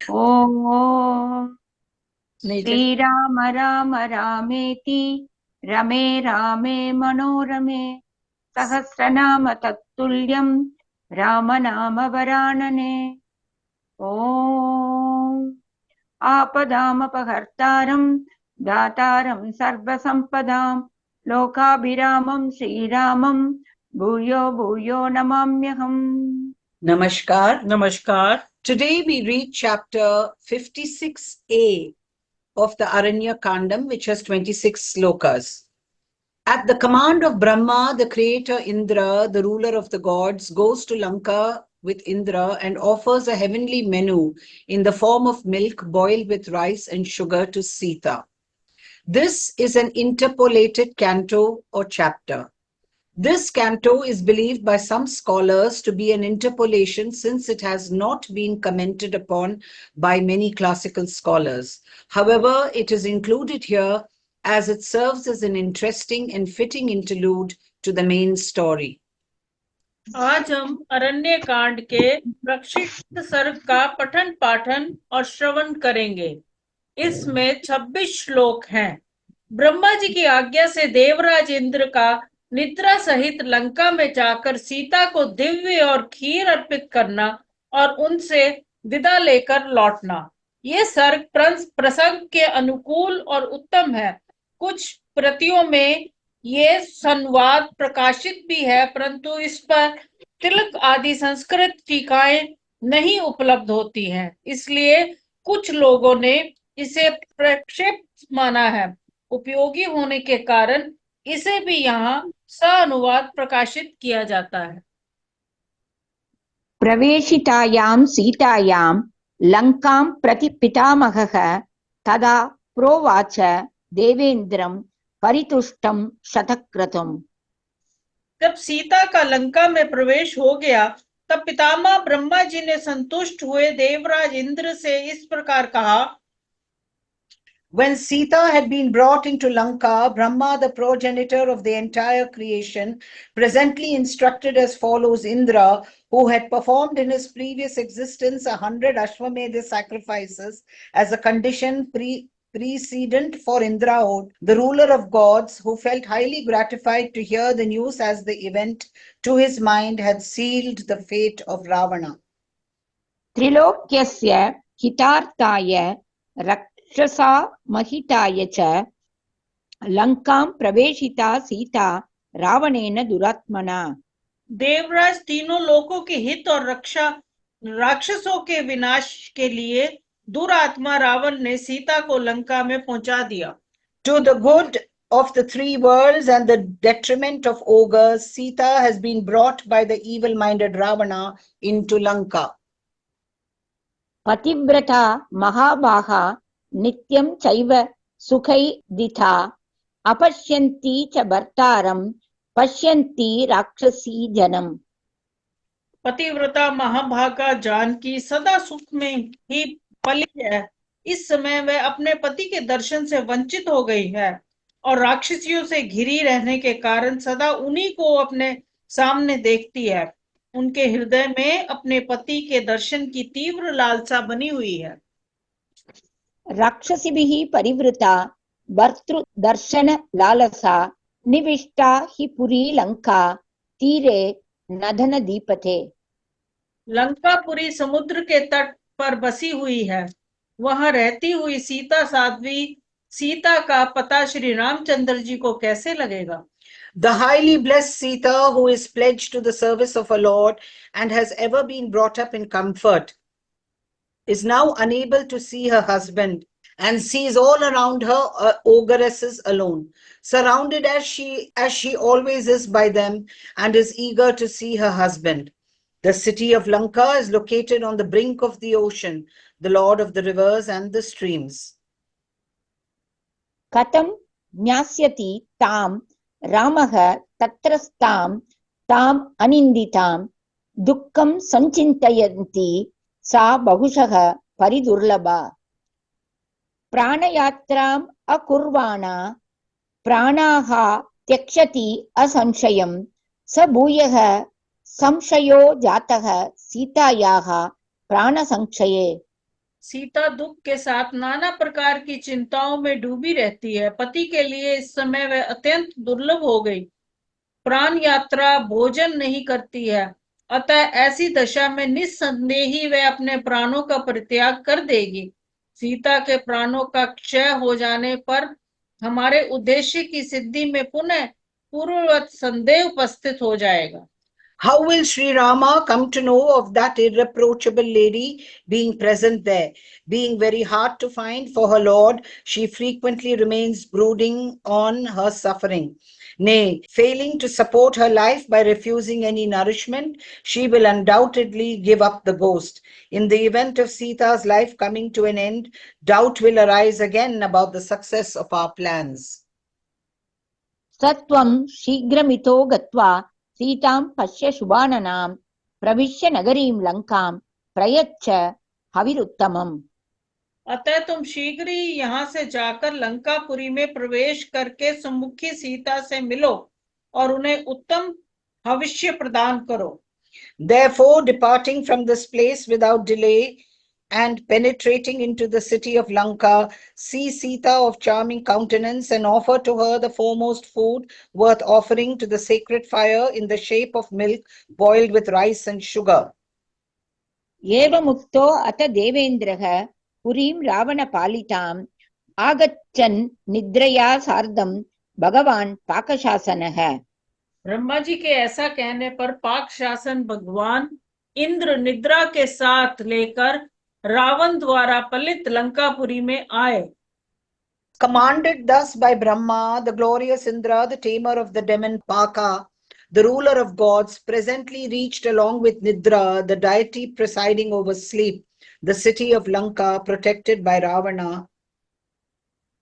ॐ Needle. Shriram Ram रामेति रमे रामे मनोरमे सहस्रनाम तत्तुल्यं राम नाम वरानने। ॐ आपदामपहर्तारं दातारं सर्वसम्पदां लोकाभिरामं श्रीरामं भूयो भूयो नमाम्यहम्। Namaskar. Namaskar. Today we read chapter 56a of the Aranya Kandam, which has 26 slokas. At the command of Brahma, the creator Indra, the ruler of the gods, goes to Lanka with Indra and offers a heavenly menu in the form of milk boiled with rice and sugar to Sita. This is an interpolated canto or chapter. This canto is believed by some scholars to be an interpolation since it has not been commented upon by many classical scholars. However, it is included here as it serves as an interesting and fitting interlude to the main story. आज हम अरण्य कांड के प्रक्षिप्त सर्ग का पठन पाठन और श्रवण करेंगे। इसमें 26 श्लोक हैं। ब्रह्मा जी की आज्ञा से देवराज इंद्र का निद्रा सहित लंका में जाकर सीता को दिव्य और खीर अर्पित करना और उनसे विदा लेकर लौटना। ये सर्ग प्रसंग के अनुकूल और उत्तम है। कुछ प्रतियों में ये संवाद प्रकाशित भी है, परंतु इस पर तिलक आदि संस्कृत टीकाएं नहीं उपलब्ध होती हैं, इसलिए कुछ लोगों ने इसे प्रक्षेप माना है। उपयोगी होने के कारण इसे भी यहाँ अनुवाद प्रकाशित किया जाता है। प्रवेशितायां सीतायां लंकां प्रति पितामहः तदा प्रोवाच देवेन्द्रं परितुष्टं शतक्रतुम्। जब सीता का लंका में प्रवेश हो गया, तब पितामह ब्रह्मा जी ने संतुष्ट हुए देवराज इंद्र से इस प्रकार कहा। When Sita had been brought into Lanka, Brahma, the progenitor of the entire creation, presently instructed as follows Indra, who had performed in his previous existence 100 Ashwamedha sacrifices as a condition precedent for Indrahood, the ruler of gods, who felt highly gratified to hear the news as the event, to his mind, had sealed the fate of Ravana. त्रिलोक्यस्य हितार्थाय रक्षसा महिताय च लंकां प्रवेशिता सीता रावणेन दुरात्मना। देवराज तीनों लोकों के हित और रक्षा राक्षसों के विनाश के लिए दुरात्मा रावण ने सीता को लंका में पहुंचा दिया। To the good of the three worlds and the detriment of ogres, Sita has been brought by the evil-minded Ravana into Lanka. पतिव्रता महाभागा नित्यं चैव सुखैदिथा अपश्यन्ति च भर्तारं पश्यन्ति राक्षसी जनम। पतिव्रता महाभागा जानकी सदा सुख में ही पली है। इस समय वह अपने पति के दर्शन से वंचित हो गई है और राक्षसियों से घिरी रहने के कारण सदा उन्हीं को अपने सामने देखती है। उनके हृदय में अपने पति के दर्शन की तीव्र लालसा बनी हुई है। राक्षसिभिः परिवृता भर्तृ दर्शन लालसा निविष्टा हि पुरी लंका तीरे नदन दीपते। लंकापुरी समुद्र के तट पर बसी हुई है। वहां रहती हुई सीता साध्वी सीता का पता श्री रामचंद्र जी को कैसे लगेगा? The highly blessed Sita, who is pledged to the service of her Lord and has ever been brought up in comfort, is now unable to see her husband and sees all around her ogresses alone, surrounded as she always is by them, and is eager to see her husband. The city of Lanka is located on the brink of the ocean, the lord of the rivers and the streams. कथं ज्ञास्यति तां रामः तत्रस्तां ताम् अनिन्दितां दुःखं संचिन्तयन्ति सा बहुशः परिदुर्लभा। प्राणयात्राम् अकुर्वाणा प्राणाः त्यक्षति असंशयं स भूयः संशयो जातः सीतायाः प्राणसंशये। सीता दुख के साथ नाना प्रकार की चिंताओं में डूबी रहती है। पति के लिए इस समय वह अत्यंत दुर्लभ हो गई। प्राण यात्रा भोजन नहीं करती है, अतः ऐसी दशा में निस्संदेह ही वह अपने प्राणों का परित्याग कर देगी। सीता के प्राणों का क्षय हो जाने पर हमारे उद्देश्य की सिद्धि में पुनः पूर्ववत संदेह उपस्थित हो जाएगा। How will Sri Rama come to know of that irreproachable lady being present there? Being very hard to find for her Lord, she frequently remains brooding on her suffering. Nay, failing to support her life by refusing any nourishment, she will undoubtedly give up the ghost. In the event of Sita's life coming to an end, doubt will arise again about the success of our plans. सत्वं शीघ्रमितो गत्वा सीतां पश्य शुभाननां प्रविश्य नगरीं लंकां प्रयच्छ हविरुत्तमम्। अतः तुम शीघ्र ही यहाँ से जाकर लंकापुरी में प्रवेश करके सम्मुखी सीता से मिलो और उन्हें उत्तम भविष्य प्रदान करो। Therefore, departing from this place without delay and penetrating into the city of Lanka, see Sita of charming countenance and offer to her the foremost food worth offering to the sacred fire in the shape of milk boiled with rice and sugar. एवमुक्तो अथ देवेन्द्रः पुरीं रावणपालिताम् आगच्छन् निद्रया सार्धं भगवान् पाकशासनः। ब्रह्मा जी के ऐसा कहने पर पाक शासन भगवान इंद्र निद्रा के साथ लेकर रावण द्वारा पलित लंकापुरी में आए। Commanded thus by Brahma, the glorious Indra, the tamer of the demon Paka, the ruler of gods, presently reached along with Nidra, the deity presiding over sleep, the city of Lanka, protected by Ravana.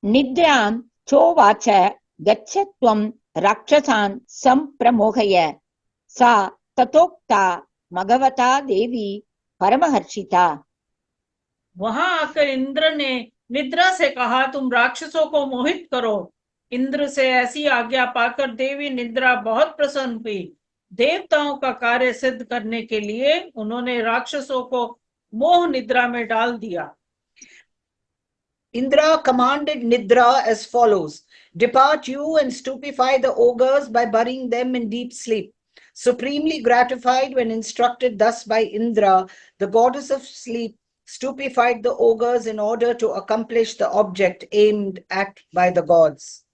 निद्रां चोवाच गच्छ त्वं राक्षसान् सम्प्रमोहय। सा ततोक्ता मघवता देवी परमहर्षिता। वहां आकर इंद्र ने निद्रा से कहा, तुम राक्षसों को मोहित करो। इंद्र से ऐसी आज्ञा पाकर देवी निद्रा बहुत प्रसन्न हुई। देवताओं का कार्य सिद्ध करने के लिए उन्होंने राक्षसों को मोह निद्रा में डाल दिया। Indra commanded Nidra as follows: Depart you and stupefy the ogres by burying them in deep sleep. Supremely gratified when instructed thus by Indra, the goddess of sleep stupefied the ogres in order to accomplish the object aimed at by the gods.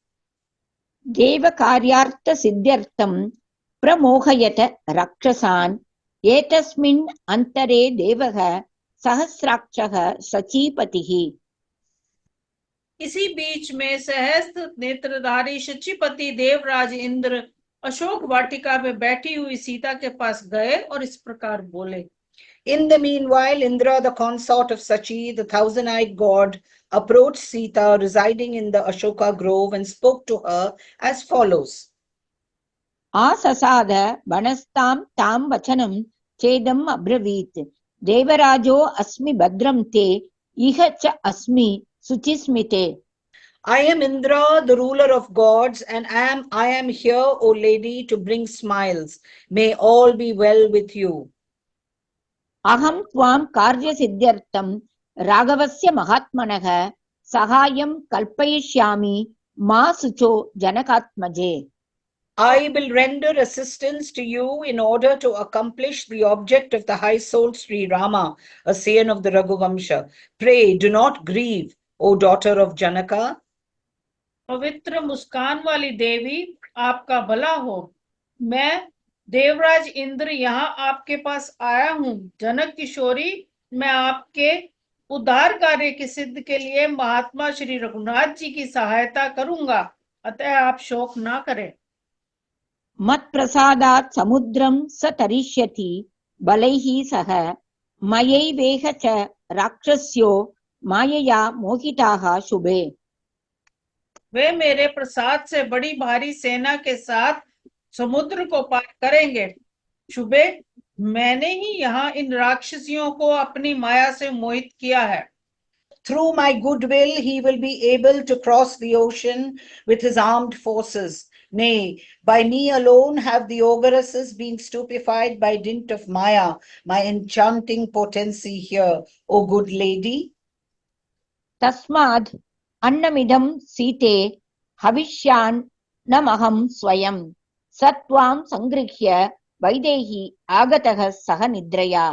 देवकार्यार्थ सिद्ध्यर्थं प्रमोहयत राक्षसान् एतस्मिन् अन्तरे देवः सहस्राक्षः सचीपतिः। इसी बीच में सहस्त्र नेत्रधारी शचीपति देवराज इंद्र अशोक वाटिका में बैठी हुई सीता के पास गए और इस प्रकार बोले। In the meanwhile, Indra, the consort of Sachi, the thousand-eyed god, approached Sita residing in the Ashoka grove and spoke to her as follows. आससाद वनस्तां तां वचनं चेदम् अब्रवीत्। देवराजो अस्मि भद्रं ते इह च अस्मि सुचिस्मिते। I am Indra, the ruler of gods, and I am here, O lady, to bring smiles. May all be well with you. अहं त्वां कार्यसिद्ध्यर्थं राघवस्य महात्मनः सहायं कल्पयिष्यामि मा शुचो जनकात्मजे। I will render assistance to you in order to accomplish the object of the high-souled Sri Rama, a scion of the Raghuvamsha. Pray do not grieve, O daughter of Janaka. पवित्र मुस्कान वाली देवी, आपका भला हो। मैं देवराज इंद्र यहाँ आपके पास आया हूँ। जनक किशोरी, मैं आपके उद्धार कार्य की सिद्ध के लिए महात्मा श्री रघुनाथ जी की सहायता करूंगा, अतः आप शोक ना करें। मत् प्रसादात् समुद्रं स तरिष्यति बलैः सह मयैवेह च राक्षस्यो मायया मोहिताः शुभे। वे मेरे प्रसाद से बड़ी भारी सेना के साथ समुद्र को पार करेंगे। शुभे, मैंने ही यहाँ इन राक्षसियों को अपनी माया से मोहित किया है। Through my goodwill, he will be able to cross the ocean with his armed forces. Nay, by me alone have the ogresses been stupefied by dint of Maya, my enchanting potency here, O good lady. तस्माद् अन्नमिदं सीते हविष्यान् नमहं स्वयं स त्वां संगृह्य वैदेही आगतः सह निद्रया।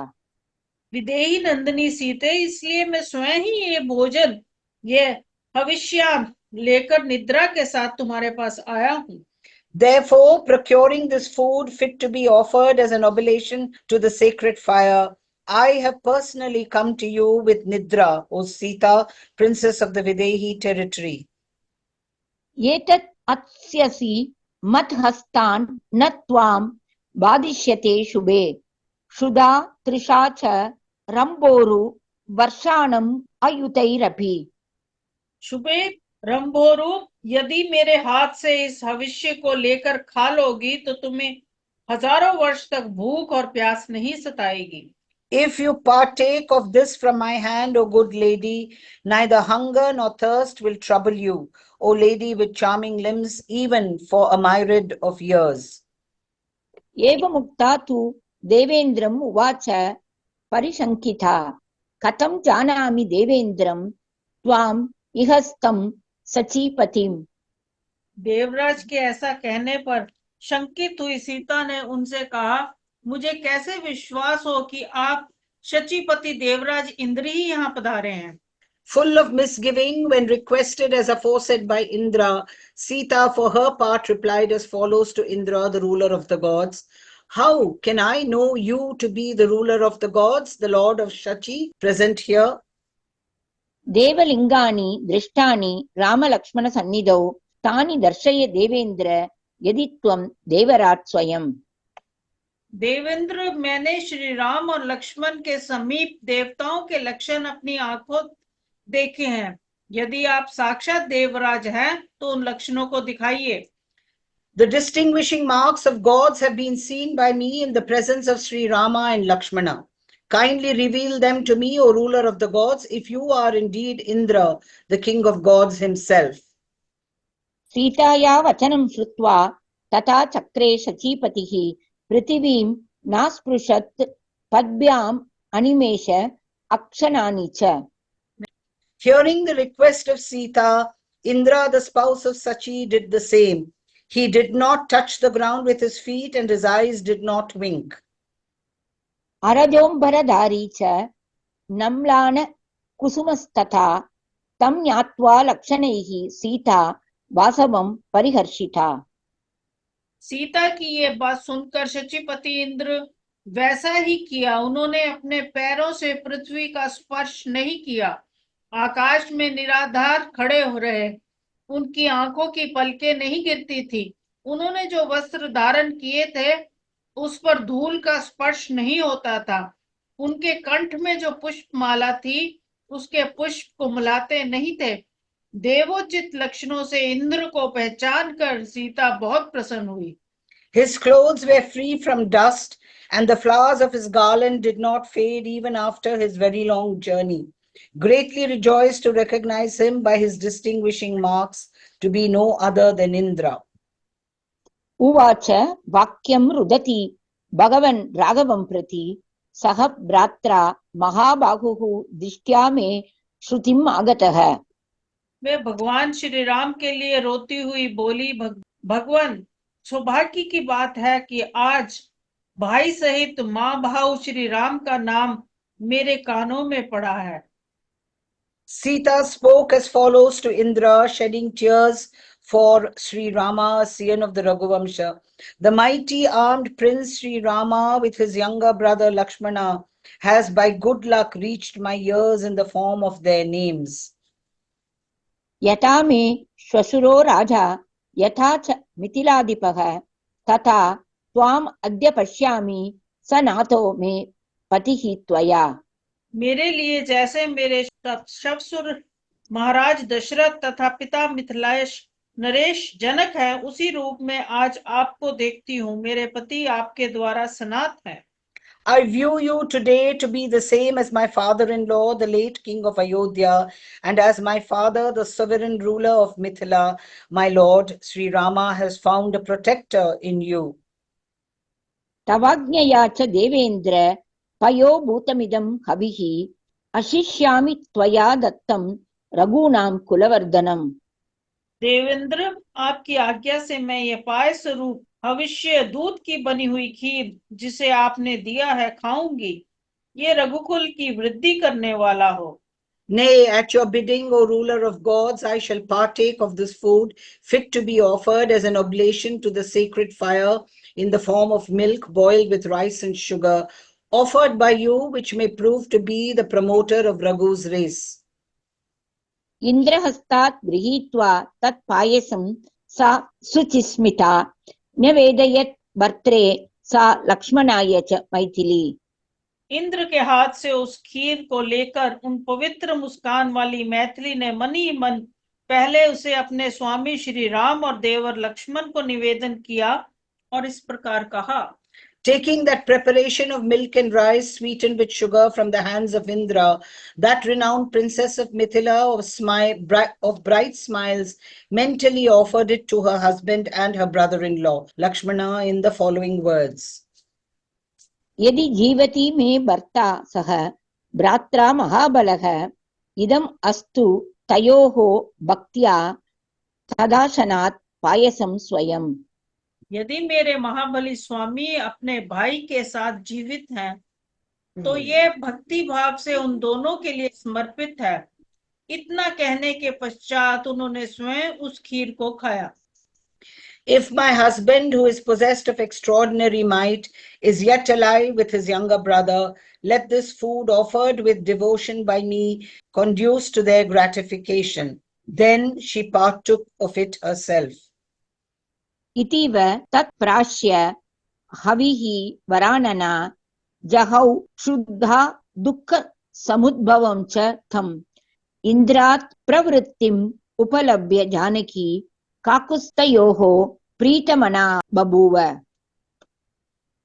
विदेही नंदिनी सीते, इसलिए मैं स्वयं ही ये भोजन, ये हविष्यान लेकर निद्रा के साथ तुम्हारे पास आया हूँ। Therefore, procuring this food fit to be offered as an oblation to the sacred fire, I have personally come to you with Nidra, O Sita, princess of the Videhi territory. एतत् अत्स्यसि मत्हस्तान् न त्वां बाधिष्यते शुभे क्षुधा तृषा च रम्भोरु वर्षाणम् अयुतैरपि। शुभे रंभोरूप, यदि मेरे हाथ से इस भविष्य को लेकर खा लोगी तो तुम्हें हजारों वर्ष तक भूख और प्यास नहीं सताएगी। If you partake of this from my hand, O good lady, neither hunger nor thirst will trouble you, O lady with charming limbs, even for a myriad of years. एवमुक्ता तु देवेन्द्रम् उवाच परिशङ्किता कथं जानामि देवेन्द्रं त्वाम् इहस्तं सचीपतिम्। देवराज के ऐसा कहने पर शंकित हुई सीता ने उनसे कहा, मुझे कैसे विश्वास हो कि आप शचीपति देवराज इंद्र ही यहाँ पधारे हैं। Full of misgiving when requested as aforesaid by Indra, Sita for her part replied as follows to Indra, the ruler of the gods. How can I know you to be the ruler of the gods, the lord of Shachi, present here? देवलिङ्गानि दृष्टानि Ram Lakshman सन्निधौ तानि दर्शय देवेन्द्र यदि त्वं देवराट् स्वयं। देवेंद्र, मैंने श्री राम और लक्ष्मण के समीप देवताओं के लक्षण अपनी आंखों देखे हैं। यदि आप साक्षात देवराज हैं तो उन लक्षणों को दिखाइए। The distinguishing marks of gods have been seen by me in the presence of Sri Rama and Lakshmana. Kindly reveal them to me, O ruler of the gods, if you are indeed Indra, the king of gods himself. सीताया वचनं श्रुत्वा तथा चक्रे शचीपतिः पृथिवीं नास्पृशत् पद्भ्याम् अनिमेष अक्षनानि च। Hearing the request of Sita, Indra, the spouse of Sachi, did the same. He did not touch the ground with his feet and his eyes did not wink. अरजोम्बरधारी च नम्लान कुसुमस्तथा तं ज्ञात्वा लक्षणैः सीता वासवं परिहर्षिता। सीता की ये बात सुनकर शचीपति इंद्र वैसा ही किया। उन्होंने अपने पैरों से पृथ्वी का स्पर्श नहीं किया, आकाश में निराधार खड़े हो रहे। उनकी आंखों की पलकें नहीं गिरती थी। उन्होंने जो वस्त्र धारण किए थे उस पर धूल का स्पर्श नहीं होता था। उनके कंठ में जो पुष्प माला थी उसके पुष्प कुमलाते नहीं थे। देवोचित लक्षणों से इंद्र को पहचान कर सीता बहुत प्रसन्न हुई। His clothes were free from dust and the flowers of his garland did not fade even after his very long journey. Greatly rejoiced to recognize him by his distinguishing marks to be no other than Indra. उवाच वाक्यं रुदति भगवन् राघवं प्रति सह भ्रात्रा महाबाहुः दृष्ट्या मे श्रुतिम् आगतः। वे भगवान श्री राम के लिए रोती हुई बोली, भगवान, सौभाग्य की बात है कि आज भाई सहित माँ भाऊ श्री राम का नाम मेरे कानों में पड़ा है। Sita spoke as follows to Indra, shedding tears for Sri Rama, scion of the Raghuvamsha. The mighty armed prince Sri Rama with his younger brother Lakshmana has by good luck reached my ears in the form of their names. यथा मे श्वशुरो राजा यथा च मिथिलाधिपः तथा त्वाम् अद्य पश्यामि स नाथो मे पतिः त्वया। मेरे लिए जैसे मेरे ससुर महाराज दशरथ तथा पिता मिथिलेश नरेश जनक है, उसी रूप में आज आपको देखती हूँ। मेरे पति आपके द्वारा सनात है। I view you today to be the same as my father-in-law, the late king of Ayodhya, and as my father, the sovereign ruler of Mithila, my lord, Sri Rama has found a protector in you. तवाज्ञया च देवेन्द्र पयोभूतमिदं हविः अशिष्यामि त्वया दत्तं रघूणां कुलवर्धनम्। देवेंद्र, आपकी आज्ञा से मैं ये पाय स्वरूप भविष्य दूध की बनी हुई खीर जिसे आपने दिया है खाऊंगी। ये रघुकुल की वृद्धि करने वाला हो। Nay, at your bidding, O ruler of gods, I shall partake of this food, fit to be offered as an oblation to the sacred fire in the form of milk boiled with rice and sugar, offered by you, which may prove to be the promoter of Raghu's race. इन्द्रहस्तात् गृहीत्वा तत् पायसं सा शुचिस्मिता न्यवेदयत् भर्त्रे सा लक्ष्मणाय च मैथिली। इंद्र के हाथ से उस खीर को लेकर उन पवित्र मुस्कान वाली मैथिली ने मन ही मन पहले उसे अपने स्वामी श्री राम और देवर लक्ष्मण को निवेदन किया और इस प्रकार कहा। Taking that preparation of milk and rice sweetened with sugar from the hands of Indra, that renowned princess of Mithila of bright smiles mentally offered it to her husband and her brother-in-law, Lakshmana, in the following words. यदि जीवति मे भर्ता सह भ्रात्रा महाबलः इदम् अस्तु तयोः भक्त्या तदाशनात् पायसं स्वयं। यदि मेरे महाबली स्वामी अपने भाई के साथ जीवित हैं, तो ये भक्ति भाव से उन दोनों के लिए समर्पित है। इतना कहने के पश्चात उन्होंने स्वयं उस खीर को खाया। If my husband, who is possessed of extraordinary might, is yet alive with his younger brother, let this food offered with devotion by me conduce to their gratification. Then she partook of it herself. इतीव तत्प्राश्य हविः वरानना जहौ शुद्धा दुःख समुद्भवं च तम् इन्द्रात् प्रवृत्तिम् उपलभ्य जानकी काकुत्स्थयोः प्रीतमना बभूव।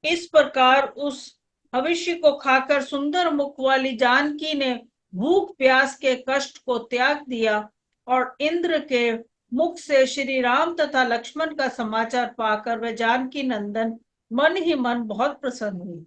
इस प्रकार उस भविष्य को खाकर सुंदर मुख वाली जानकी ने भूख प्यास के कष्ट को त्याग दिया और इंद्र के मुख से श्री राम तथा लक्ष्मण का समाचार पाकर वह जानकी नंदन मन ही मन बहुत प्रसन्न हुई।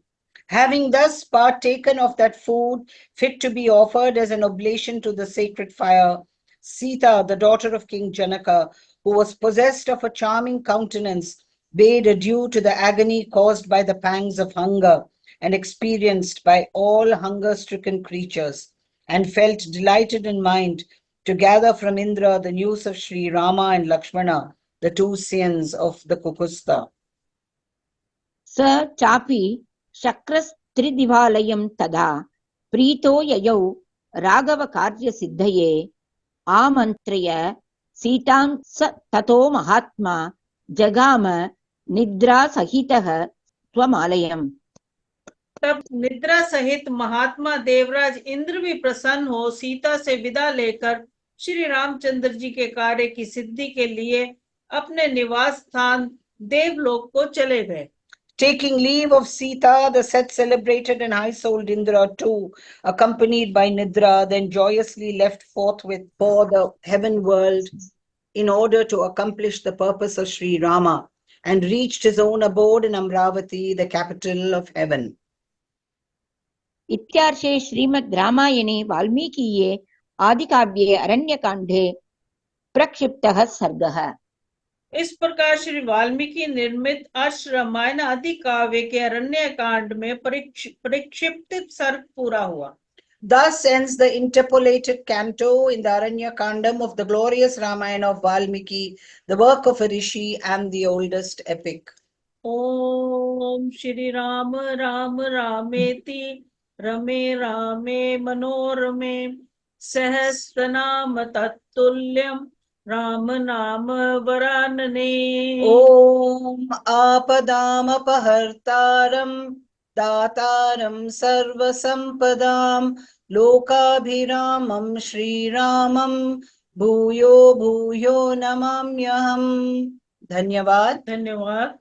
Having thus partaken of that food fit to be offered as an oblation to the sacred fire, Sita, the daughter of King Janaka, who was possessed of a charming countenance, bade adieu to the agony caused by the pangs of hunger and experienced by all hunger-stricken creatures, and felt delighted in mind to gather from Indra the news of Sri Rama and Lakshmana, the two scions of the Kukusta. स चापि शक्रस्त्रिदिवालयं तदा प्रीतो ययौ राघवकार्यसिद्धये आमन्त्र्य सीतां स ततो महात्मा जगाम निद्रा सहितः स्वमालयम्। तब निद्रा सहित महात्मा देवराज इंद्र भी प्रसन्न हो सीता से विदा लेकर श्री रामचंद्र जी के कार्य की सिद्धि के लिए अपने निवास स्थान देवलोक को चले गए। Taking leave of Sita, the set celebrated and high-souled Indra too, accompanied by Nidra, then joyously left forthwith for the heaven world in order to accomplish the purpose of Sri Rama, and reached his own abode in Amravati, the capital of heaven. इत्यार्षे श्रीमद् रामायणे वाल्मीकीये आदिकाव्ये अरण्यकाण्डे प्रक्षिप्तः सर्गः। इस प्रकार श्री वाल्मीकि निर्मित अश्व रामायण आदि काव्य के अरण्य कांड में परिक्षिप्त सर्ग पूरा हुआ। Thus ends the interpolated canto in the Aranya Kandam of the glorious Ramayana of Valmiki, the work of a rishi and the oldest epic. ओम श्री राम राम रामेति रमे रामे मनोरमे सहस्रनाम तत्तुल्यम् राम नाम वरानने। Om Apadam Apahartaram Dataram Sarva Sampadam Lokabhiramam Shri Ramam Bhuyo Bhuyo Namamyaham. Dhanyavad. धन्यवाद।